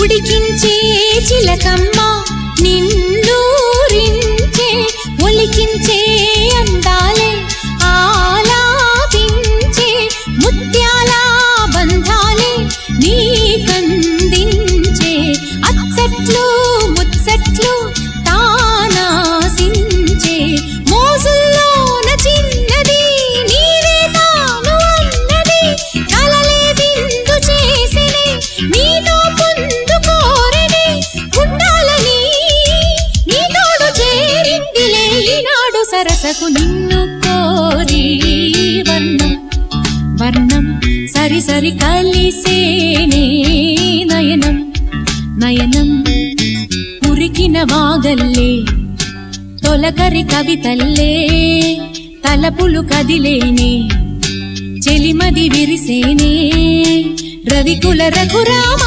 ఉడికించే చిలకమ్మ నిన్నూరించే ఒలికించే అందాలే ఆలాపించే ముత్యాల బంధాలే నీకందించే అచ్చట్లు ముచ్చట్లు తానాసించే మోజుల్లోన చిన్నది నీవే తాను అన్నది కలలే విందు చేసినే నీతో పొందుకోరనే ఉండాలని నీ తోడు చేరిందిలే ఈనాడు సరసకు నిన్ను కోరి వర్ణం వర్ణం సరి సరి కలిసేనే నయనం నయనం ఉరికిన వాగల్లే తొలకరి కవితల్లే తలపులు కదిలేనే చెలిమది విరిసేనే రవికుల రఘురామ